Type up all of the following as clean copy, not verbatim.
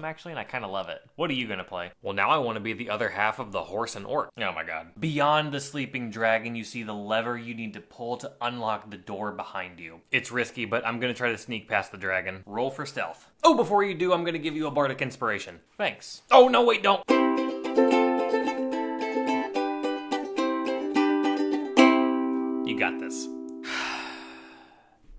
actually, and I kind of love it. What are you gonna play? Well, now I want to be the other half of the horse and orc. Oh my god. Beyond the sleeping dragon, you see the lever you need to pull to unlock the door behind you. It's risky, but I'm gonna try to sneak past the dragon. Roll for stealth. Oh, before you do, I'm gonna give you a bardic inspiration. Thanks. Oh, no, wait, don't. You got this.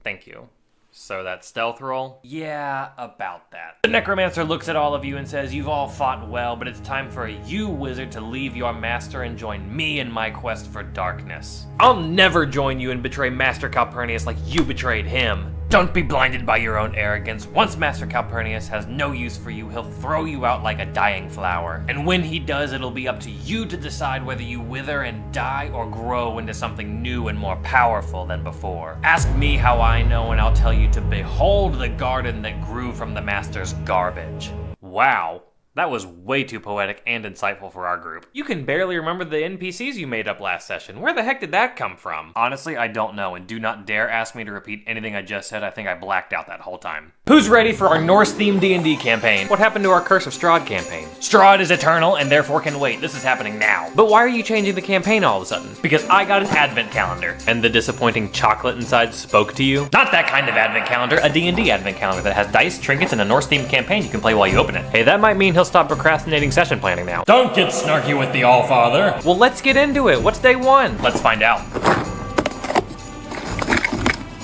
Thank you. So that stealth roll? Yeah, about that. The necromancer looks at all of you and says, you've all fought well, but it's time for you, wizard, to leave your master and join me in my quest for darkness. I'll never join you and betray Master Calpurnius like you betrayed him. Don't be blinded by your own arrogance. Once Master Calpurnius has no use for you, he'll throw you out like a dying flower. And when he does, it'll be up to you to decide whether you wither and die or grow into something new and more powerful than before. Ask me how I know and I'll tell you to behold the garden that grew from the Master's garbage. Wow. That was way too poetic and insightful for our group. You can barely remember the NPCs you made up last session. Where the heck did that come from? Honestly, I don't know, and do not dare ask me to repeat anything I just said. I think I blacked out that whole time. Who's ready for our Norse-themed D&D campaign? What happened to our Curse of Strahd campaign? Strahd is eternal and therefore can wait. This is happening now. But why are you changing the campaign all of a sudden? Because I got an advent calendar. And the disappointing chocolate inside spoke to you? Not that kind of advent calendar, a D&D advent calendar that has dice, trinkets, and a Norse-themed campaign you can play while you open it. Hey, that might mean he'll stop procrastinating session planning now. Don't get snarky with the Allfather. Well, let's get into it. What's day one? Let's find out.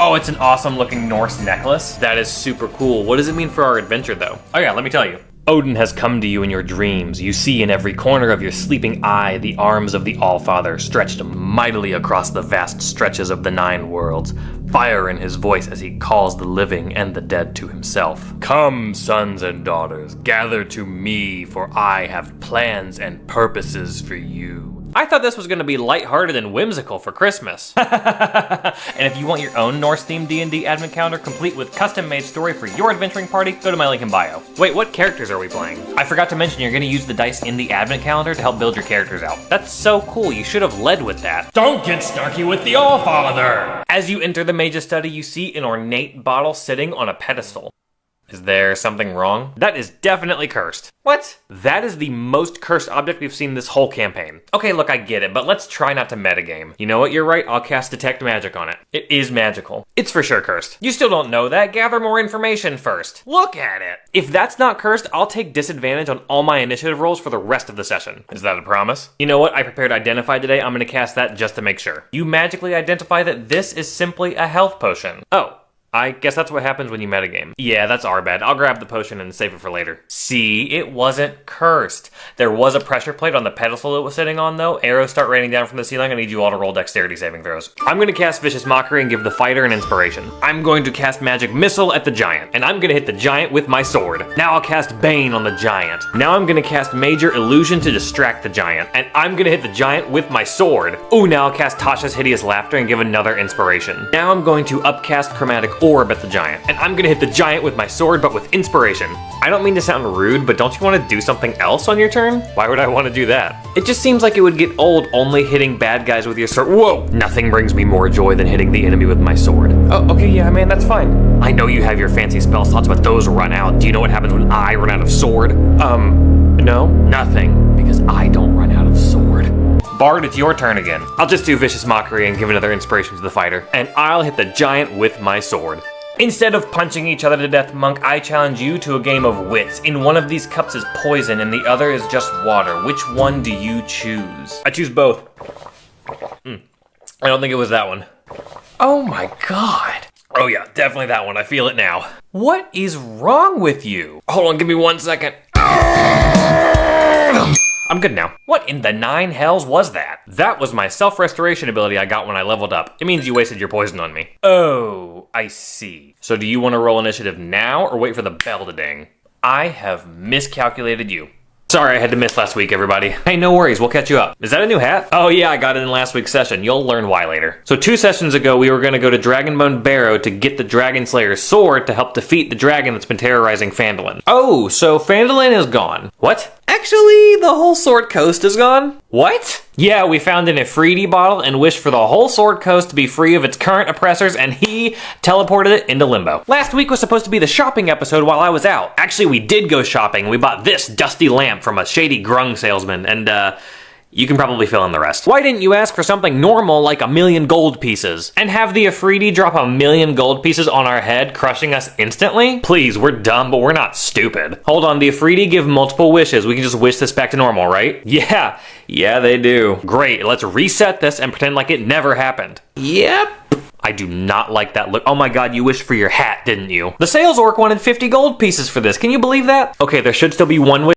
Oh, it's an awesome looking Norse necklace. That is super cool. What does it mean for our adventure though? Oh yeah, let me tell you. Odin has come to you in your dreams. You see in every corner of your sleeping eye the arms of the Allfather stretched mightily across the vast stretches of the 9 worlds. Fire in his voice as he calls the living and the dead to himself. Come, sons and daughters, gather to me, for I have plans and purposes for you. I thought this was going to be lighthearted and whimsical for Christmas. And if you want your own Norse-themed D&D advent calendar complete with custom-made story for your adventuring party, go to my link in bio. Wait, what characters are we playing? I forgot to mention you're going to use the dice in the advent calendar to help build your characters out. That's so cool, you should have led with that. Don't get snarky with the Allfather. As you enter the Mage's Study, you see an ornate bottle sitting on a pedestal. Is there something wrong? That is definitely cursed. What? That is the most cursed object we've seen this whole campaign. Okay, look, I get it, but let's try not to metagame. You know what, you're right, I'll cast Detect Magic on it. It is magical. It's for sure cursed. You still don't know that? Gather more information first. Look at it! If that's not cursed, I'll take disadvantage on all my initiative rolls for the rest of the session. Is that a promise? You know what, I prepared Identify today, I'm gonna cast that just to make sure. You magically identify that this is simply a health potion. Oh. I guess that's what happens when you metagame. Yeah, that's our bad. I'll grab the potion and save it for later. See, it wasn't cursed. There was a pressure plate on the pedestal it was sitting on though. Arrows start raining down from the ceiling. I need you all to roll dexterity saving throws. I'm gonna cast Vicious Mockery and give the fighter an inspiration. I'm going to cast Magic Missile at the giant, and I'm gonna hit the giant with my sword. Now I'll cast Bane on the giant. Now I'm gonna cast Major Illusion to distract the giant, and I'm gonna hit the giant with my sword. Ooh, now I'll cast Tasha's Hideous Laughter and give another inspiration. Now I'm going to upcast Chromatic Orb at the giant, and I'm gonna hit the giant with my sword, but with inspiration. I don't mean to sound rude, but don't you want to do something else on your turn? Why would I want to do that? It just seems like it would get old only hitting bad guys with your sword. Whoa! Nothing brings me more joy than hitting the enemy with my sword. Oh, okay, yeah, man, that's fine. I know you have your fancy spell slots, but those run out. Do you know what happens when I run out of sword? No? Nothing, because I don't run out of sword. Bard, it's your turn again. I'll just do Vicious Mockery and give another inspiration to the fighter, and I'll hit the giant with my sword. Instead of punching each other to death, Monk, I challenge you to a game of wits. In one of these cups is poison and the other is just water. Which one do you choose? I choose both. I don't think it was that one. Oh my god. Oh yeah, definitely that one. I feel it now. What is wrong with you? Hold on, give me 1 second. I'm good now. What in the 9 hells was that? That was my self-restoration ability I got when I leveled up. It means you wasted your poison on me. Oh, I see. So do you want to roll initiative now or wait for the bell to ding? I have miscalculated you. Sorry I had to miss last week, everybody. Hey, no worries, we'll catch you up. Is that a new hat? Oh yeah, I got it in last week's session. You'll learn why later. So 2 sessions ago, we were gonna go to Dragonbone Barrow to get the Dragon Slayer's sword to help defeat the dragon that's been terrorizing Phandalin. Oh, so Phandalin is gone. What? Actually, the whole Sword Coast is gone. What? Yeah, we found an Ifriti bottle and wished for the whole Sword Coast to be free of its current oppressors, and he teleported it into limbo. Last week was supposed to be the shopping episode while I was out. Actually, we did go shopping. We bought this dusty lamp from a shady grung salesman, and you can probably fill in the rest. Why didn't you ask for something normal like 1,000,000 gold pieces? And have the Ifriti drop 1,000,000 gold pieces on our head, crushing us instantly? Please, we're dumb, but we're not stupid. Hold on, the Ifriti give multiple wishes. We can just wish this back to normal, right? Yeah, they do. Great, let's reset this and pretend like it never happened. Yep. I do not like that look. Oh my god, you wished for your hat, didn't you? The sales orc wanted 50 gold pieces for this. Can you believe that? Okay, there should still be one wish